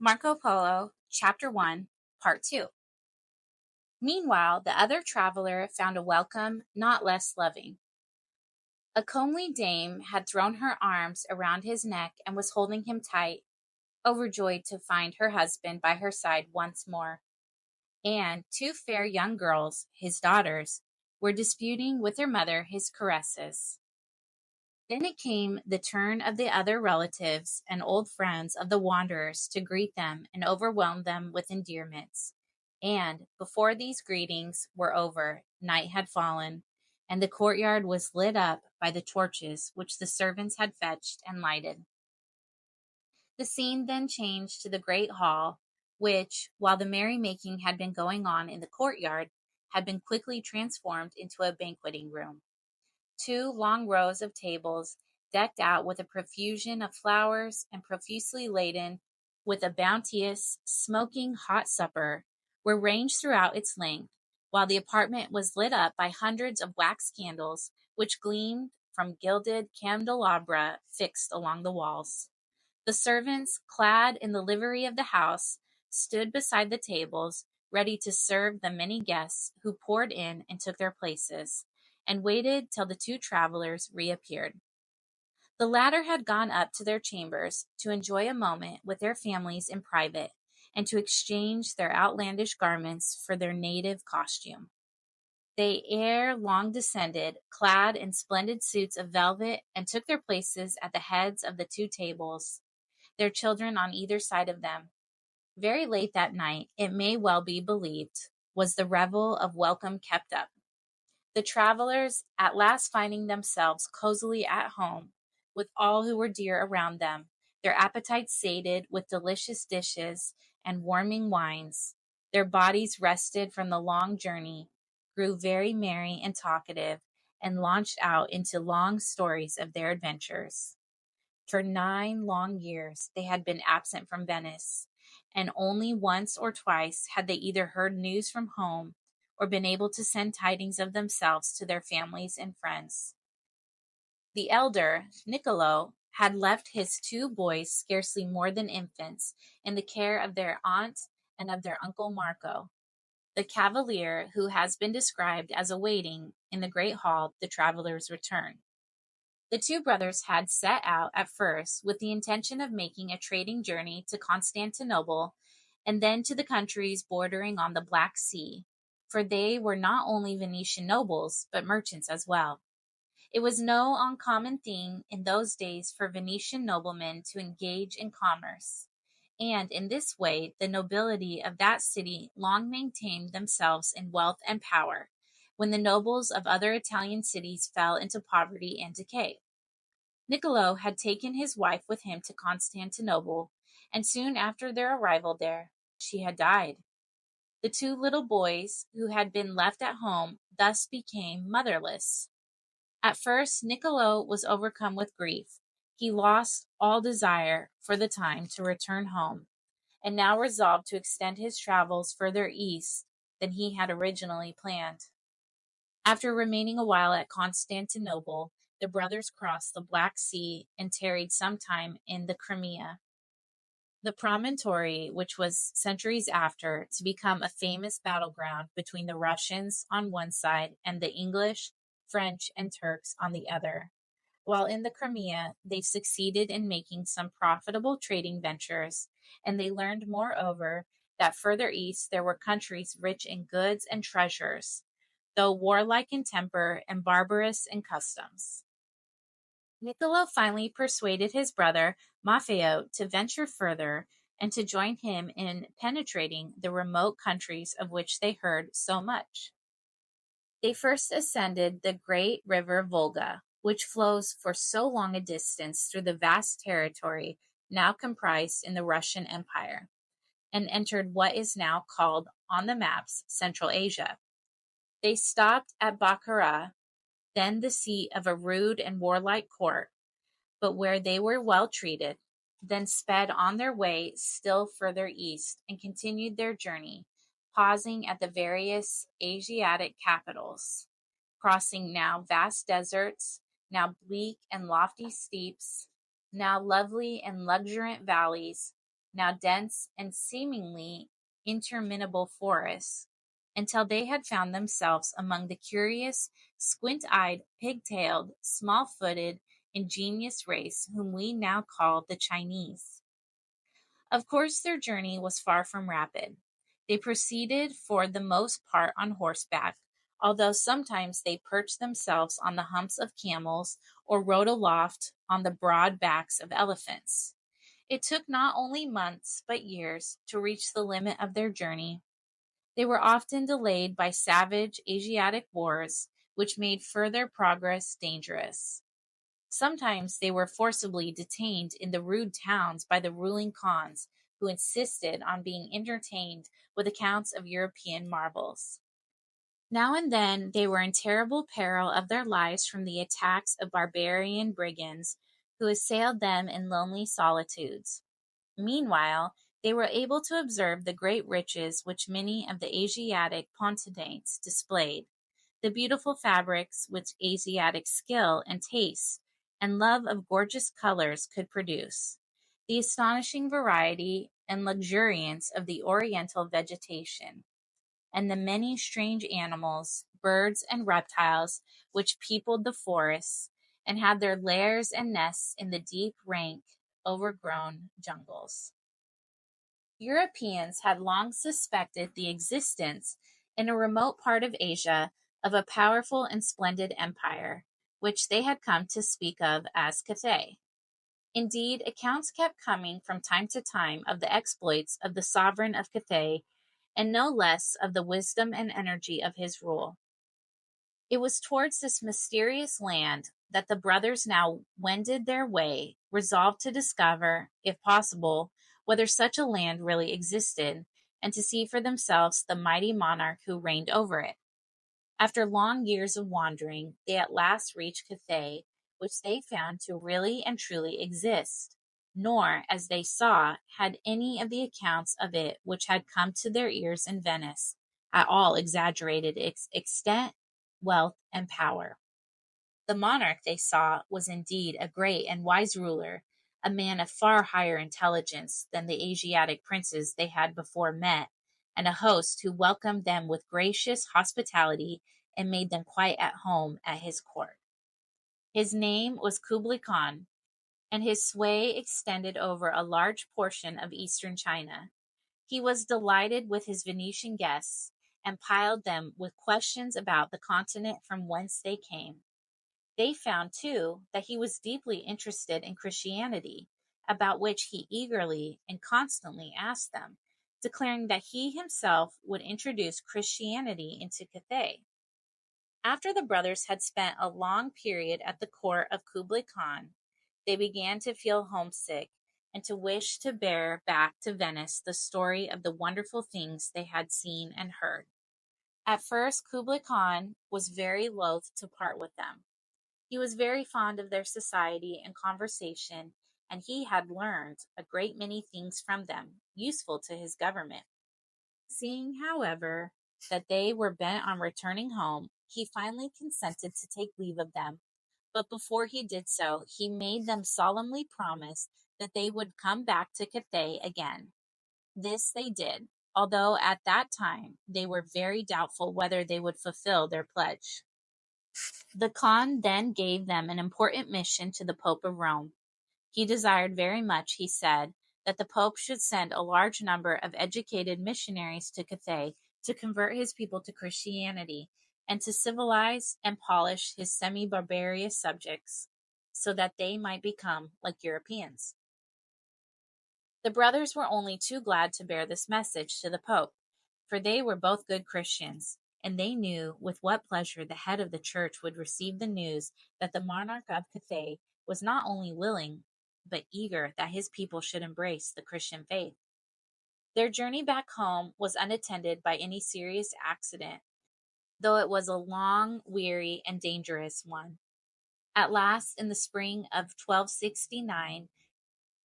Marco Polo, Chapter 1, Part 2. Meanwhile, the other traveler found a welcome not less loving. A comely dame had thrown her arms around his neck and was holding him tight, overjoyed to find her husband by her side once more. And two fair young girls, his daughters, were disputing with their mother his caresses. Then it came the turn of the other relatives and old friends of the wanderers to greet them and overwhelm them with endearments. And before these greetings were over, night had fallen, and the courtyard was lit up by the torches which the servants had fetched and lighted. The scene then changed to the great hall, which, while the merrymaking had been going on in the courtyard, had been quickly transformed into a banqueting room. Two long rows of tables, decked out with a profusion of flowers and profusely laden with a bounteous, smoking hot supper, were ranged throughout its length, while the apartment was lit up by hundreds of wax candles, which gleamed from gilded candelabra fixed along the walls. The servants, clad in the livery of the house, stood beside the tables, ready to serve the many guests who poured in and took their places, and waited till the two travelers reappeared. The latter had gone up to their chambers to enjoy a moment with their families in private, and to exchange their outlandish garments for their native costume. They ere long descended, clad in splendid suits of velvet, and took their places at the heads of the two tables, their children on either side of them. Very late that night, it may well be believed, was the revel of welcome kept up. The travelers, at last finding themselves cozily at home, with all who were dear around them, their appetites sated with delicious dishes and warming wines, their bodies rested from the long journey, grew very merry and talkative, and launched out into long stories of their adventures. For 9 long years they had been absent from Venice, and only once or twice had they either heard news from home or been able to send tidings of themselves to their families and friends. The elder, Niccolo, had left his 2 boys scarcely more than infants in the care of their aunt and of their uncle Marco, the cavalier who has been described as awaiting in the great hall the travelers' return. The 2 brothers had set out at first with the intention of making a trading journey to Constantinople and then to the countries bordering on the Black Sea, for they were not only Venetian nobles, but merchants as well. It was no uncommon thing in those days for Venetian noblemen to engage in commerce, and in this way the nobility of that city long maintained themselves in wealth and power, when the nobles of other Italian cities fell into poverty and decay. Niccolo had taken his wife with him to Constantinople, and soon after their arrival there, she had died. The 2 little boys, who had been left at home, thus became motherless. At first, Niccolo was overcome with grief. He lost all desire, for the time, to return home, and now resolved to extend his travels further east than he had originally planned. After remaining a while at Constantinople, the brothers crossed the Black Sea and tarried some time in the Crimea, the promontory which was centuries after to become a famous battleground between the Russians on one side and the English, French, and Turks on the other. While in the Crimea, they succeeded in making some profitable trading ventures, and they learned, moreover, that further east there were countries rich in goods and treasures, though warlike in temper and barbarous in customs. Niccolo finally persuaded his brother Maffeo to venture further and to join him in penetrating the remote countries of which they heard so much. They first ascended the great river Volga, which flows for so long a distance through the vast territory now comprised in the Russian Empire, and entered what is now called on the maps Central Asia. They stopped at Bokhara, then the seat of a rude and warlike court, but where they were well treated, then sped on their way still further east and continued their journey, pausing at the various Asiatic capitals, crossing now vast deserts, now bleak and lofty steeps, now lovely and luxuriant valleys, now dense and seemingly interminable forests, until they had found themselves among the curious, squint-eyed, pig-tailed, small-footed, ingenious race whom we now call the Chinese. Of course, their journey was far from rapid. They proceeded for the most part on horseback, although sometimes they perched themselves on the humps of camels or rode aloft on the broad backs of elephants. It took not only months but years to reach the limit of their journey. They were often delayed by savage Asiatic wars, which made further progress dangerous. Sometimes they were forcibly detained in the rude towns by the ruling khans, who insisted on being entertained with accounts of European marvels. Now and then they were in terrible peril of their lives from the attacks of barbarian brigands who assailed them in lonely solitudes. Meanwhile, they were able to observe the great riches which many of the Asiatic potentates displayed, the beautiful fabrics which Asiatic skill and taste and love of gorgeous colors could produce, the astonishing variety and luxuriance of the Oriental vegetation, and the many strange animals, birds, and reptiles which peopled the forests and had their lairs and nests in the deep, rank, overgrown jungles. Europeans had long suspected the existence, in a remote part of Asia, of a powerful and splendid empire, which they had come to speak of as Cathay. Indeed, accounts kept coming from time to time of the exploits of the sovereign of Cathay, and no less of the wisdom and energy of his rule. It was towards this mysterious land that the brothers now wended their way, resolved to discover, if possible, whether such a land really existed, and to see for themselves the mighty monarch who reigned over it. After long years of wandering, they at last reached Cathay, which they found to really and truly exist. Nor, as they saw, had any of the accounts of it which had come to their ears in Venice at all exaggerated its extent, wealth, and power. The monarch, they saw, was indeed a great and wise ruler, a man of far higher intelligence than the Asiatic princes they had before met, and a host who welcomed them with gracious hospitality and made them quite at home at his court. His name was Kublai Khan, and his sway extended over a large portion of eastern China. He was delighted with his Venetian guests, and plied them with questions about the continent from whence they came. They found, too, that he was deeply interested in Christianity, about which he eagerly and constantly asked them, declaring that he himself would introduce Christianity into Cathay. After the brothers had spent a long period at the court of Kublai Khan, they began to feel homesick and to wish to bear back to Venice the story of the wonderful things they had seen and heard. At first, Kublai Khan was very loath to part with them. He was very fond of their society and conversation, and he had learned a great many things from them, useful to his government. Seeing, however, that they were bent on returning home, he finally consented to take leave of them. But before he did so, he made them solemnly promise that they would come back to Cathay again. This they did, although at that time they were very doubtful whether they would fulfill their pledge. The Khan then gave them an important mission to the Pope of Rome. He desired very much, he said, that the Pope should send a large number of educated missionaries to Cathay to convert his people to Christianity and to civilize and polish his semi-barbarous subjects so that they might become like Europeans. The brothers were only too glad to bear this message to the Pope, for they were both good Christians, and they knew with what pleasure the head of the church would receive the news that the monarch of Cathay was not only willing, but eager that his people should embrace the Christian faith. Their journey back home was unattended by any serious accident, though it was a long, weary, and dangerous one. At last, in the spring of 1269,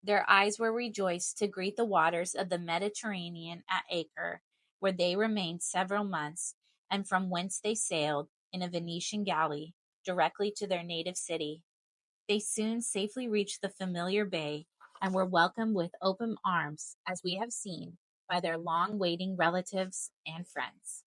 their eyes were rejoiced to greet the waters of the Mediterranean at Acre, where they remained several months, and from whence they sailed, in a Venetian galley, directly to their native city. They soon safely reached the familiar bay, and were welcomed with open arms, as we have seen, by their long waiting relatives and friends.